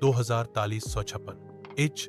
2356۔